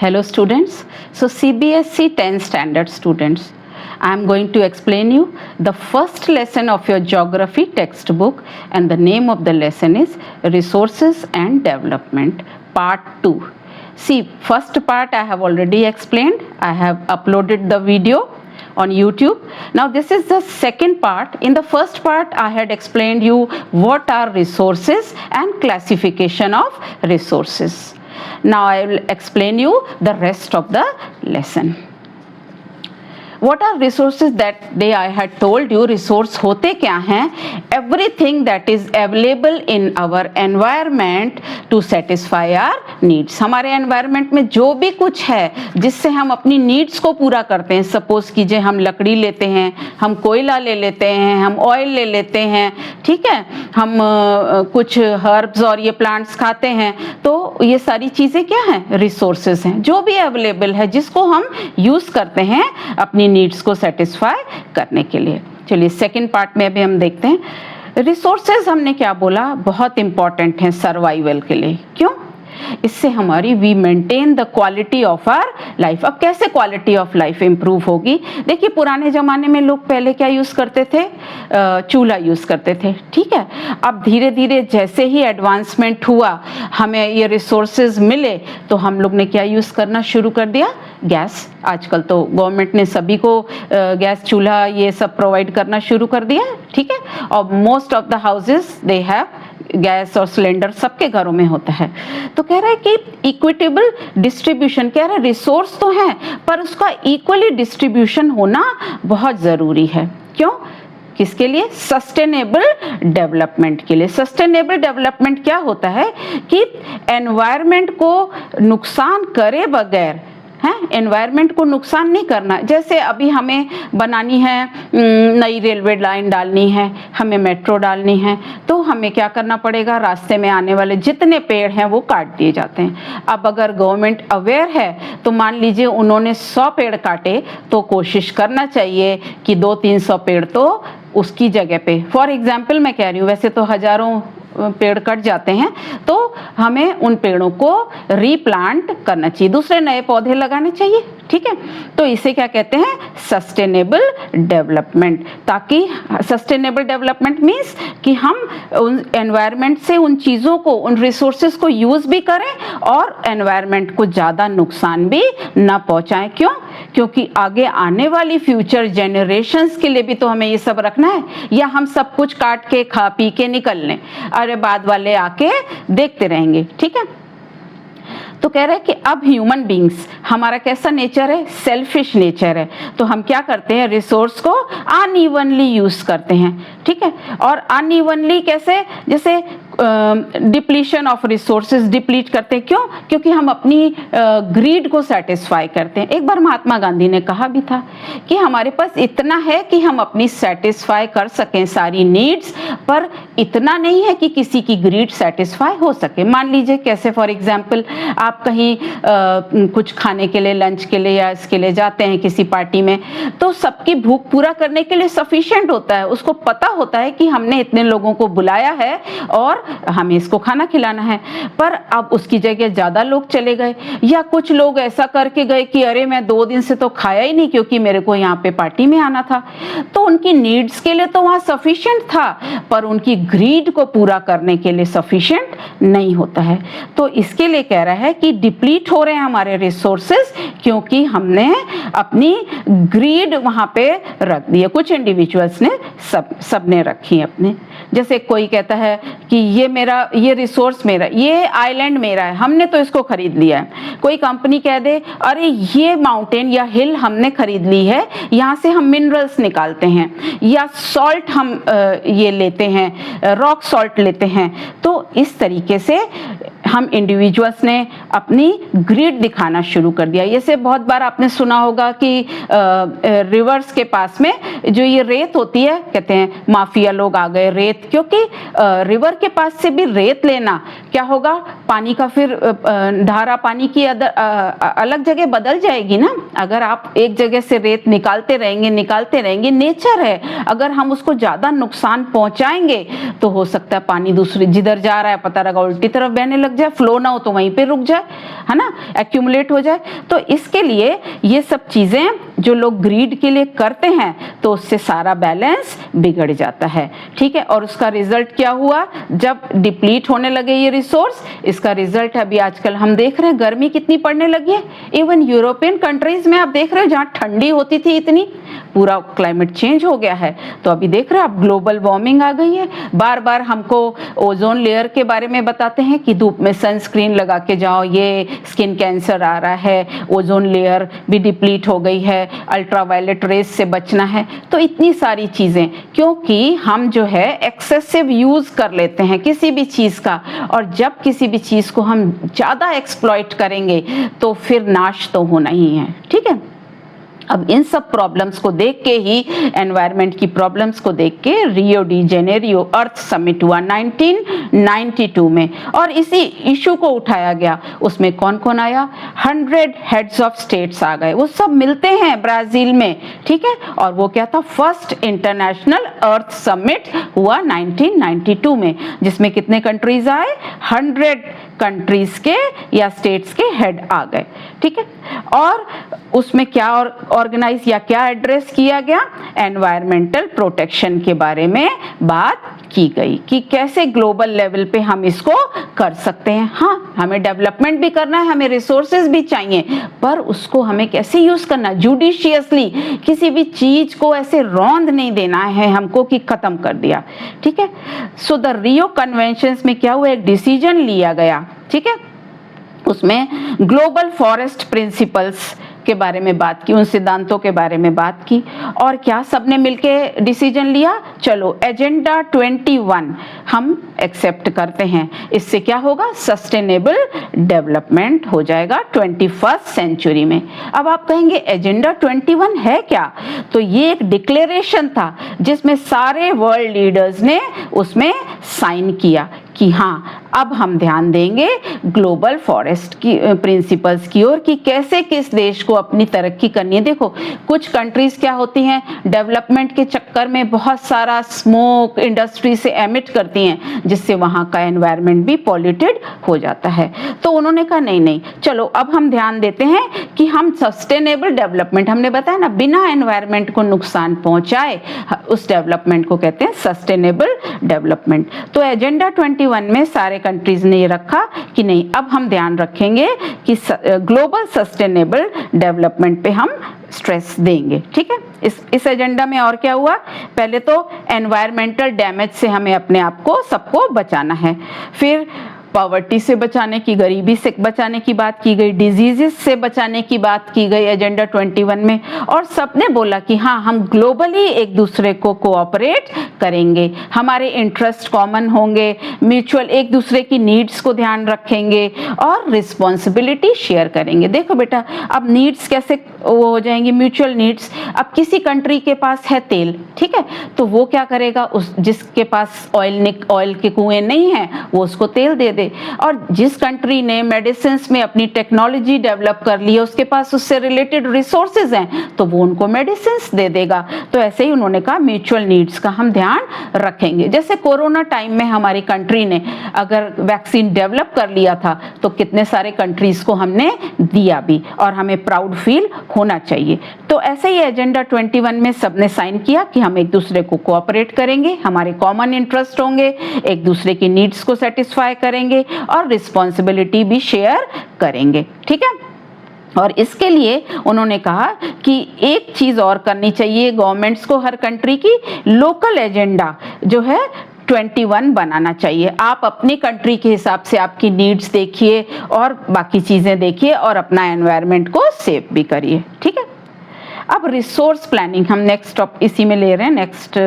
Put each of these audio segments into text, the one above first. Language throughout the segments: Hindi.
Hello students. So CBSE 10th standard students, I am going to explain you the first lesson of your geography textbook, and the name of the lesson is Resources and Development Part 2. See, first part I have already explained. I have uploaded the video on YouTube. Now this is the second part. In the first part I had explained you what are resources and classification of resources. Now I will explain you the rest of the lesson. What are resources? That day I had told you resource होते क्या हैं? Everything that is available in our environment to satisfy our needs. हमारे environment में जो भी कुछ है जिससे हम अपनी needs को पूरा करते हैं. Suppose कीजिए हम लकड़ी लेते हैं, हम कोयला ले लेते हैं, हम oil ले लेते हैं, ठीक है, हम कुछ herbs और ये plants खाते हैं, तो ये सारी चीज़ें क्या हैं? Resources हैं, जो भी available है जिसको हम use करते हैं अपनी नीड्स को सेटिस्फाई करने के लिए. चलिए सेकंड पार्ट में अभी हम देखते हैं. रिसोर्सेज हमने क्या बोला? बहुत इंपॉर्टेंट है सर्वाइवल के लिए. क्यों? इससे हमारी we maintain the quality of our life. अब कैसे क्वालिटी ऑफ लाइफ इंप्रूव होगी? देखिए पुराने ज़माने में लोग पहले क्या यूज़ करते थे? चूल्हा यूज़ करते थे, ठीक है. अब धीरे धीरे जैसे ही एडवांसमेंट हुआ, हमें ये रिसोर्सेज मिले, तो हम लोग ने क्या यूज़ करना शुरू कर दिया? गैस. आजकल तो गवर्नमेंट ने सभी को गैस चूल्हा ये सब प्रोवाइड करना शुरू कर दिया, ठीक है. और most of the houses they have gas और सिलेंडर सबके घरों में होता है. तो कह रहा है कि इक्विटेबल डिस्ट्रीब्यूशन, कह रहा है रिसोर्स तो हैं पर उसका इक्वली डिस्ट्रीब्यूशन होना बहुत ज़रूरी है. क्यों? किसके लिए? सस्टेनेबल डेवलपमेंट के लिए. सस्टेनेबल डेवलपमेंट क्या होता है कि एनवायरनमेंट को नुकसान करे बगैर, है, एनवायरनमेंट को नुकसान नहीं करना. जैसे अभी हमें बनानी है नई रेलवे लाइन डालनी है, हमें मेट्रो डालनी है, तो हमें क्या करना पड़ेगा? रास्ते में आने वाले जितने पेड़ हैं वो काट दिए जाते हैं. अब अगर गवर्नमेंट अवेयर है तो मान लीजिए उन्होंने 100 पेड़ काटे, तो कोशिश करना चाहिए कि 200-300 पेड़ तो उसकी जगह पे, फॉर एग्जाम्पल मैं कह रही हूँ, वैसे तो हजारों पेड़ कट जाते हैं, तो हमें उन पेड़ों को रीप्लांट करना चाहिए, दूसरे नए पौधे लगाने चाहिए, ठीक है. तो इसे क्या कहते हैं? Sustainable development. ताकि सस्टेनेबल डेवलपमेंट मीन्स कि हम उन एनवायरनमेंट से उन चीज़ों को, उन रिसोर्सेज को यूज़ भी करें और एनवायरनमेंट को ज़्यादा नुकसान भी ना पहुंचाएं. क्यों? क्योंकि आगे आने वाली फ्यूचर जेनरेशंस के लिए भी तो हमें ये सब रखना है. या हम सब कुछ काट के खा पी के निकल लें, अरे बाद वाले आके देखते रहेंगे, ठीक है. तो कह रहे हैं कि अब ह्यूमन बींग्स, हमारा कैसा नेचर है? सेल्फिश नेचर है. तो हम क्या करते हैं? रिसोर्स को अनइवनली यूज करते हैं, ठीक है. और अनइवनली कैसे? जैसे डिप्लीशन ऑफ रिसोर्सेज, डिप्लीट करते हैं. क्यों? क्योंकि हम अपनी ग्रीड को सेटिस्फाई करते हैं. एक बार महात्मा गांधी ने कहा भी था कि हमारे पास इतना है कि हम अपनी सेटिस्फाई कर सकें सारी नीड्स, पर इतना नहीं है कि किसी की ग्रीड सेटिस्फाई हो सके. मान लीजिए कैसे, फॉर एग्जाम्पल आप कहीं कुछ खाने के लिए, लंच के लिए या इसके लिए जाते हैं किसी पार्टी में, तो सबकी भूख पूरा करने के लिए सफिशिएंट होता है. उसको पता होता है कि हमने इतने लोगों को बुलाया है और हमें इसको खाना खिलाना है. पर अब उसकी जगह ज्यादा लोग चले गए, या कुछ लोग ऐसा करके गए कि अरे मैं 2 दिन से तो खाया ही नहीं क्योंकि मेरे को यहाँ पे पार्टी में आना था. तो उनकी नीड्स के लिए तो वहाँ सफिशिएंट था, पर उनकी ग्रीड को पूरा करने के लिए सफिशिएंट नहीं होता है. तो इसके लिए कह रहा है कि डिप्लीट हो रहे हैं हमारे रिसोर्सेज, क्योंकि हमने अपनी ग्रीड वहां पे रख दी है. कुछ इंडिविजुअल्स ने, सबने रखी अपने. जैसे कोई कहता है कि ये रिसोर्स मेरा, ये आइलैंड मेरा है, हमने तो इसको खरीद लिया है. कोई कंपनी कह दे अरे ये माउंटेन या हिल हमने खरीद ली है, यहाँ से हम मिनरल्स निकालते हैं, या सॉल्ट हम ये लेते हैं, रॉक सॉल्ट लेते हैं. तो इस तरीके से हम इंडिविजुअल्स ने अपनी ग्रिड दिखाना शुरू कर दिया. जैसे बहुत बार आपने सुना होगा कि रिवर्स के पास में जो ये रेत होती है, कहते हैं माफिया लोग आ गए, रेत रेत, क्योंकि रिवर के पास से भी रेत लेना क्या होगा, पानी का फिर धारा पानी की अलग जगह बदल जाएगी ना। अगर आप एक जगह से रेत निकालते रहेंगे, नेचर है, अगर हम उसको ज्यादा नुकसान पहुंचाएंगे तो हो सकता है पानी दूसरी जिधर जा रहा है पता लगा उल्टी तरफ बहने लग जाए, फ्लो ना हो तो वहीं पे रुक जाए, है ना, एक्यूमुलेट हो जाए। तो इसके लिए ये सब चीजें जो लोग ग्रीड के लिए करते हैं तो उससे सारा बैलेंस बिगड़ जाता है, ठीक है। और उसका रिजल्ट क्या हुआ, जब डिप्लीट होने लगे ये रिसोर्स, इसका रिजल्ट अभी आजकल हम देख रहे हैं, गर्मी कितनी पड़ने लगी है। इवन यूरोपियन कंट्रीज में आप देख रहे हो, जहाँ ठंडी होती थी इतनी, पूरा क्लाइमेट चेंज हो गया है। तो अभी देख रहे हो आप, ग्लोबल वार्मिंग आ गई है। बार बार हमको ओजोन लेयर के बारे में बताते हैं कि धूप में सनस्क्रीन लगा के जाओ, ये स्किन कैंसर आ रहा है, ओजोन लेयर भी डिप्लीट हो गई है, अल्ट्रावायलेट रेस से बचना है। तो इतनी सारी चीजें, क्योंकि हम जो है एक्सेसिव यूज कर लेते हैं किसी भी चीज का, और जब किसी भी चीज को हम ज्यादा एक्सप्लॉइट करेंगे तो फिर नाश तो होना ही है, ठीक है। अब इन सब प्रॉब्लम्स को देख के ही, एनवायरनमेंट की प्रॉब्लम्स को देख के रियो डी जेनेरियो अर्थ समिट हुआ 1992 में, और इसी इशू को उठाया गया। उसमें कौन कौन आया, 100 हेड्स ऑफ स्टेट्स आ गए, वो सब मिलते हैं ब्राजील में, ठीक है। और वो क्या था, फर्स्ट इंटरनेशनल अर्थ समिट हुआ 1992 में, जिसमें कितने कंट्रीज आए, 100 कंट्रीज के या स्टेट्स के हेड आ गए, ठीक है। और उसमें क्या ऑर्गेनाइज या क्या एड्रेस किया गया, एनवायरमेंटल प्रोटेक्शन के बारे में बात की गई कि कैसे ग्लोबल लेवल पे हम इसको कर सकते हैं। हाँ, हमें डेवलपमेंट भी करना है, हमें रिसोर्सेज भी चाहिए, पर उसको हमें कैसे यूज करना, जुडिशियसली, किसी भी चीज को ऐसे रौंद नहीं देना है हमको कि खत्म कर दिया, ठीक है। सो द रियो कन्वेंशंस में क्या हुआ, एक डिसीजन लिया गया, ठीक है। उसमें ग्लोबल फॉरेस्ट प्रिंसिपल्स के बारे में बात की, उन सिद्धांतों के बारे में बात की, और क्या सबने मिलके डिसीजन लिया, चलो एजेंडा 21 हम एक्सेप्ट करते हैं। इससे क्या होगा, सस्टेनेबल डेवलपमेंट हो जाएगा 21st सेंचुरी में। अब आप कहेंगे एजेंडा 21 है क्या, तो ये एक डिक्लेरेशन था जिसमें सारे वर्ल्ड लीडर्स ने उसमें साइन किया कि हाँ, अब हम ध्यान देंगे ग्लोबल फॉरेस्ट की प्रिंसिपल्स की ओर, कि कैसे किस देश को अपनी तरक्की करनी है। देखो, कुछ कंट्रीज क्या होती हैं, डेवलपमेंट के चक्कर में बहुत सारा स्मोक इंडस्ट्री से एमिट करती हैं, जिससे वहां का एनवायरनमेंट भी पॉल्यूटेड हो जाता है। तो उन्होंने कहा नहीं नहीं, चलो अब हम ध्यान देते हैं कि हम सस्टेनेबल डेवलपमेंट, हमने बताया ना, बिना एनवायरनमेंट को नुकसान पहुंचाए, उस डेवलपमेंट को कहते हैं सस्टेनेबल डेवलपमेंट। तो एजेंडा 21 में सारे कंट्रीज ने ये रखा कि नहीं, अब हम ध्यान रखेंगे कि ग्लोबल सस्टेनेबल डेवलपमेंट पे हम स्ट्रेस देंगे, ठीक है। इस एजेंडा में और क्या हुआ, पहले तो एनवायरमेंटल डैमेज से हमें अपने आप को सबको बचाना है, फिर पॉवर्टी से बचाने की, गरीबी से बचाने की बात की गई, डिजीजेस से बचाने की बात की गई एजेंडा 21 में, और सबने बोला कि हाँ, हम ग्लोबली एक दूसरे को कोऑपरेट करेंगे, हमारे इंटरेस्ट कॉमन होंगे, म्यूचुअल एक दूसरे की नीड्स को ध्यान रखेंगे और रिस्पॉन्सिबिलिटी शेयर करेंगे। देखो बेटा, अब नीड्स कैसे वो हो जाएंगी, म्यूचुअल नीड्स। अब किसी कंट्री के पास है तेल, ठीक है, तो वो क्या करेगा, उस जिसके पास ऑयल के कुएं नहीं है वो उसको तेल दे दे, और जिस कंट्री ने मेडिसिन में अपनी टेक्नोलॉजी डेवलप कर ली है, उसके पास उससे रिलेटेड रिसोर्सेज हैं, तो वो उनको मेडिसिन दे देगा। तो ऐसे ही उन्होंने कहा म्यूचुअल नीड्स का हम ध्यान रखेंगे। जैसे कोरोना टाइम में हमारी कंट्री ने अगर वैक्सीन डेवलप कर लिया था तो कितने सारे कंट्रीज को हमने दिया भी, और हमें प्राउड फील होना चाहिए। तो ऐसे ही एजेंडा 21 में सबने साइन किया कि हम एक दूसरे को कोऑपरेट करेंगे, हमारे कॉमन इंटरेस्ट होंगे, एक दूसरे की नीड्स को सेटिस्फाई करेंगे और रिस्पॉन्सिबिलिटी भी शेयर करेंगे, ठीक है। और इसके लिए उन्होंने कहा कि एक चीज और करनी चाहिए गवर्नमेंट्स को, हर कंट्री की लोकल एजेंडा जो है 21 बनाना चाहिए। आप अपनी कंट्री के हिसाब से आपकी नीड्स देखिए और बाकी चीजें देखिए और अपना एनवायरनमेंट को सेव भी करिए, ठीक है। अब रिसोर्स प्लानिंग हम नेक्स्ट इसी में ले रहे हैं, नेक्स्ट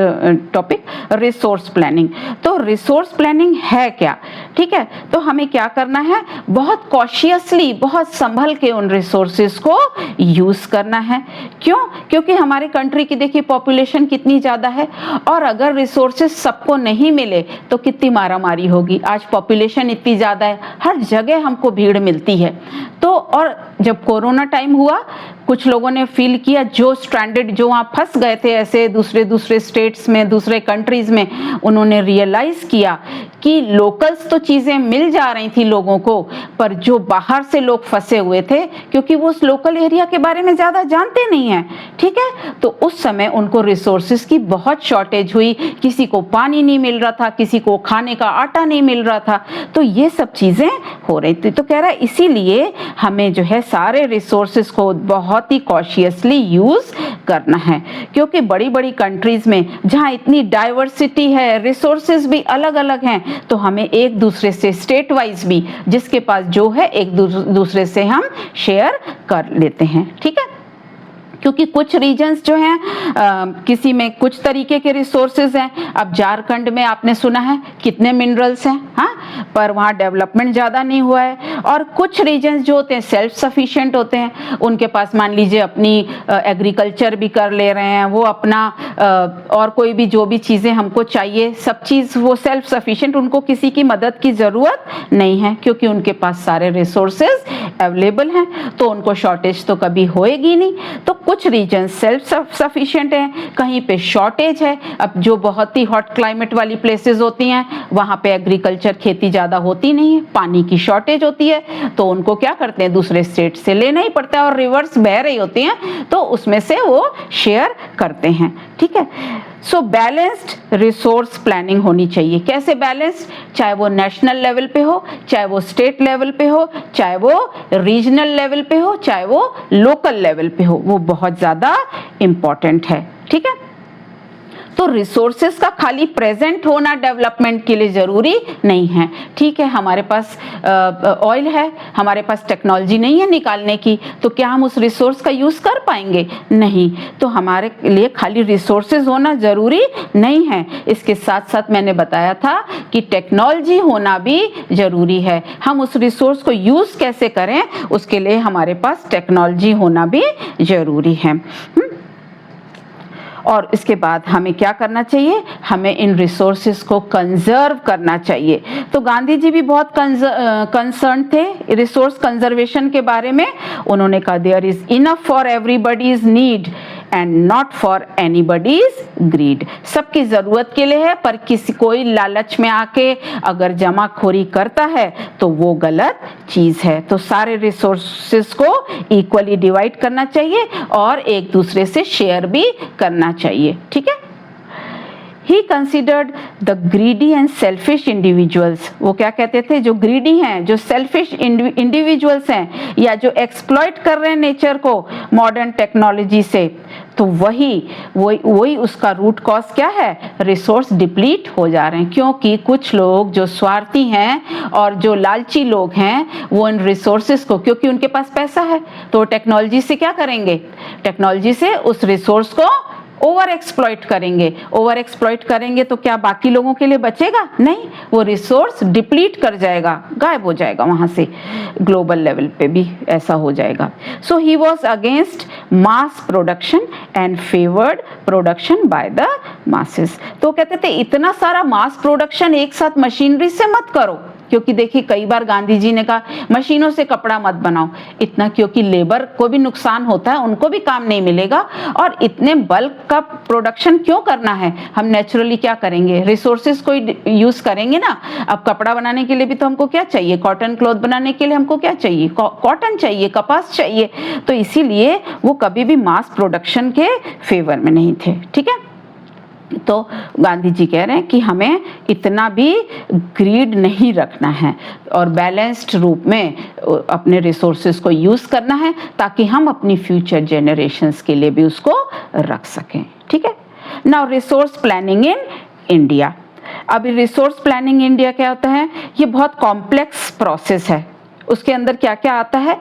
टॉपिक रिसोर्स प्लानिंग। तो रिसोर्स प्लानिंग है क्या, ठीक है। तो हमें क्या करना है, बहुत कॉशियसली, बहुत संभल के उन रिसोर्सेज को यूज करना है। क्यों? क्योंकि हमारे कंट्री की देखिए पॉपुलेशन कितनी ज्यादा है, और अगर रिसोर्सेज सबको नहीं मिले तो कितनी मारामारी होगी। आज पॉपुलेशन इतनी ज्यादा है, हर जगह हमको भीड़ मिलती है। तो और जब कोरोना टाइम हुआ, कुछ लोगों ने फील किया, जो स्ट्रैंडेड, जो वहाँ फंस गए थे ऐसे दूसरे स्टेट्स में, दूसरे कंट्रीज में, उन्होंने रियलाइज किया कि लोकल्स तो चीजें मिल जा रही थी लोगों को, पर जो बाहर से लोग फंसे हुए थे, क्योंकि वो उस लोकल एरिया के बारे में ज्यादा जानते नहीं हैं, ठीक है, तो उस समय उनको रिसोर्सेज की बहुत शॉर्टेज हुई। किसी को पानी नहीं मिल रहा था, किसी को खाने का आटा नहीं मिल रहा था, तो ये सब चीजें हो रही थी। तो कह रहा है इसीलिए हमें जो है सारे रिसोर्सेज को बहुत ही कॉशियसली यूज करना है, क्योंकि बड़ी बड़ी कंट्रीज में जहां इतनी डाइवर्सिटी है, रिसोर्सेज भी अलग अलग हैं, तो हमें एक दूसरे से स्टेट वाइज भी जिसके पास जो है एक दूसरे से हम शेयर कर लेते हैं, ठीक है। क्योंकि कुछ रीजन्स जो हैं किसी में कुछ तरीके के रिसोर्सेज हैं। अब झारखंड में आपने सुना है कितने मिनरल्स हैं, हाँ, पर वहाँ डेवलपमेंट ज़्यादा नहीं हुआ है। और कुछ रीजन्स जो होते हैं सेल्फ सफिशिएंट होते हैं, उनके पास मान लीजिए अपनी एग्रीकल्चर भी कर ले रहे हैं, वो अपना और कोई भी जो भी चीज़ें हमको चाहिए सब चीज़ वो सेल्फ सफिशिएंट, उनको किसी की मदद की ज़रूरत नहीं है, क्योंकि उनके पास सारे रिसोर्सेज अवेलेबल हैं, तो उनको शॉर्टेज तो कभी होएगी नहीं। तो कुछ रीजन सेल्फ सफिशिएंट हैं, कहीं पे शॉर्टेज है। अब जो बहुत ही हॉट क्लाइमेट वाली प्लेसेस होती हैं, वहाँ पे एग्रीकल्चर खेती ज़्यादा होती नहीं है, पानी की शॉर्टेज होती है, तो उनको क्या करते हैं, दूसरे स्टेट से लेना ही पड़ता है, और रिवर्स बह रही होती हैं, तो उसमें से वो शेयर करते हैं, ठीक है। सो बैलेंस्ड रिसोर्स प्लानिंग होनी चाहिए। कैसे बैलेंस्ड? चाहे वो नेशनल लेवल पे हो, चाहे वो स्टेट लेवल पे हो, चाहे वो रीजनल लेवल पे हो, चाहे वो लोकल लेवल पे हो, वो बहुत ज़्यादा इम्पॉर्टेंट है, ठीक है। तो रिसोर्सेज का खाली प्रेजेंट होना डेवलपमेंट के लिए जरूरी नहीं है, ठीक है। हमारे पास ऑयल है, हमारे पास टेक्नोलॉजी नहीं है निकालने की, तो क्या हम उस रिसोर्स का यूज कर पाएंगे? नहीं। तो हमारे लिए खाली रिसोर्सेज होना जरूरी नहीं है, इसके साथ साथ मैंने बताया था कि टेक्नोलॉजी होना भी जरूरी है। हम उस रिसोर्स को यूज कैसे करें, उसके लिए हमारे पास टेक्नोलॉजी होना भी जरूरी है। और इसके बाद हमें क्या करना चाहिए, हमें इन रिसोर्सेज को कंजर्व करना चाहिए। तो गांधी जी भी बहुत कंसर्न थे रिसोर्स कंजर्वेशन के बारे में। उन्होंने कहा there is enough for everybody's need and not for anybody's greed. सबकी जरूरत के लिए है, पर किसी कोई लालच में आके अगर जमाखोरी करता है तो वो गलत चीज है। तो सारे रिसोर्सेज को इक्वली डिवाइड करना चाहिए और एक दूसरे से शेयर भी करना चाहिए, ठीक है। He considered the greedy and selfish individuals। वो क्या कहते थे, जो greedy हैं, जो selfish individuals हैं, या जो exploit कर रहे हैं नेचर को मॉडर्न टेक्नोलॉजी से, तो वही उसका रूट कॉज क्या है, रिसोर्स डिप्लीट हो जा रहे हैं। क्योंकि कुछ लोग जो स्वार्थी हैं और जो लालची लोग हैं, वो इन रिसोर्सेज को, क्योंकि उनके पास पैसा है, तो टेक्नोलॉजी से क्या करेंगे, टेक्नोलॉजी से उस रिसोर्स को ओवर एक्सप्लॉइट करेंगे तो क्या बाकी लोगों के लिए बचेगा? नहीं, वो रिसोर्स डिप्लीट कर जाएगा, गायब हो जाएगा वहां से। ग्लोबल लेवल पे भी ऐसा हो जाएगा। So he was against mass production and favoured production by the masses. तो कहते थे इतना सारा मास प्रोडक्शन एक साथ मशीनरी से मत करो, क्योंकि देखिए कई बार गांधी जी ने कहा मशीनों से कपड़ा मत बनाओ इतना, क्योंकि लेबर को भी नुकसान होता है, उनको भी काम नहीं मिलेगा। और इतने बल्क का प्रोडक्शन क्यों करना है, हम नेचुरली क्या करेंगे, रिसोर्सेज को यूज करेंगे ना। अब कपड़ा बनाने के लिए भी तो हमको क्या चाहिए, कॉटन क्लॉथ बनाने के लिए हमको क्या चाहिए, कॉटन चाहिए, कपास चाहिए। तो इसीलिए वो कभी भी मास प्रोडक्शन के फेवर में नहीं थे, ठीक है। तो गांधी जी कह रहे हैं कि हमें इतना भी ग्रीड नहीं रखना है और बैलेंस्ड रूप में अपने रिसोर्सेज को यूज करना है, ताकि हम अपनी फ्यूचर जनरेशंस के लिए भी उसको रख सकें, ठीक है। Now resource planning in India. अभी रिसोर्स प्लानिंग इंडिया क्या होता है, ये बहुत कॉम्प्लेक्स प्रोसेस है, उसके अंदर क्या क्या आता है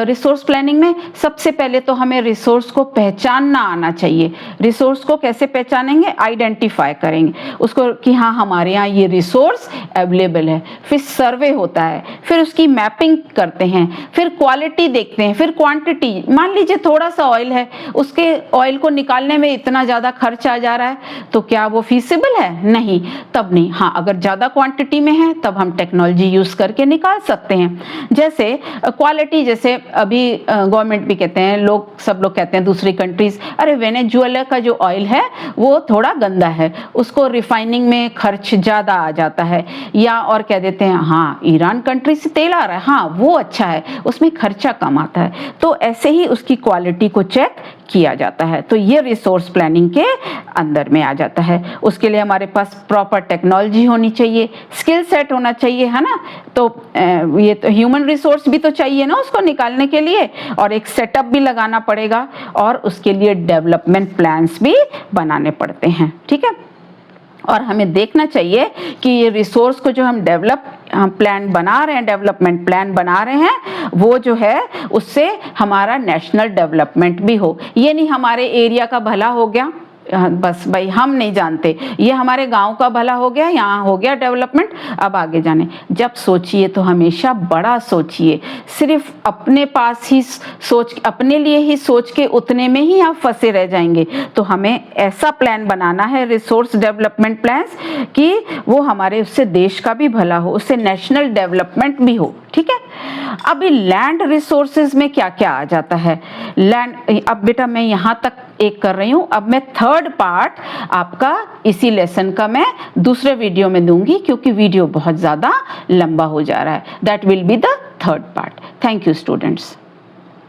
रिसोर्स प्लानिंग में? सबसे पहले तो हमें रिसोर्स को पहचानना आना चाहिए। रिसोर्स को कैसे पहचानेंगे? आइडेंटिफाई करेंगे उसको कि हाँ हमारे यहाँ ये रिसोर्स अवेलेबल है। फिर सर्वे होता है, फिर उसकी मैपिंग करते हैं, फिर क्वालिटी देखते हैं, फिर क्वांटिटी। मान लीजिए थोड़ा सा ऑयल है, उसके ऑयल को निकालने में इतना ज़्यादा खर्च आ जा रहा है, तो क्या वो फीसिबल है? नहीं, तब नहीं। हाँ, अगर ज़्यादा क्वांटिटी में है तब हम टेक्नोलॉजी यूज़ करके निकाल सकते हैं। जैसे क्वालिटी, जैसे अभी गवर्नमेंट भी कहते हैं, सब लोग कहते हैं दूसरी कंट्रीज, अरे वेनेजुएला का जो ऑयल है वो थोड़ा गंदा है, उसको रिफाइनिंग में खर्च ज़्यादा आ जाता है। या और कह देते हैं हाँ ईरान कंट्री से तेल आ रहा है, हाँ वो अच्छा है, उसमें खर्चा कम आता है। तो ऐसे ही उसकी क्वालिटी को चेक किया जाता है। तो ये रिसोर्स प्लानिंग के अंदर में आ जाता है। उसके लिए हमारे पास प्रॉपर टेक्नोलॉजी होनी चाहिए, स्किल सेट होना चाहिए, है ना। तो ये तो ह्यूमन रिसोर्स भी तो चाहिए ना उसको निकालने के लिए, और एक सेटअप भी लगाना पड़ेगा, और उसके लिए डेवलपमेंट प्लान्स भी बनाने पड़ते हैं, ठीक है। और हमें देखना चाहिए कि ये रिसोर्स को जो हम प्लान बना रहे हैं, डेवलपमेंट प्लान बना रहे हैं, वो जो है उससे हमारा नेशनल डेवलपमेंट भी हो। ये नहीं हमारे एरिया का भला हो गया, बस भाई हम नहीं जानते, ये हमारे गांव का भला हो गया, यहाँ हो गया डेवलपमेंट, अब आगे जाने। जब सोचिए तो हमेशा बड़ा सोचिए। सिर्फ अपने पास ही अपने लिए ही सोच के उतने में ही आप फंसे रह जाएंगे। तो हमें ऐसा प्लान बनाना है, रिसोर्स डेवलपमेंट प्लान्स, कि वो हमारे उससे देश का भी भला हो, उससे नेशनल डेवलपमेंट भी हो, ठीक है। अभी लैंड रिसोर्सेज में क्या क्या आ जाता है? लैंड, अब बेटा मैं यहाँ तक एक कर रही हूँ, अब मैं थर्ड पार्ट आपका इसी लेसन का मैं दूसरे वीडियो में दूंगी, क्योंकि वीडियो बहुत ज़्यादा लंबा हो जा रहा है। That will be the third part. Thank you students.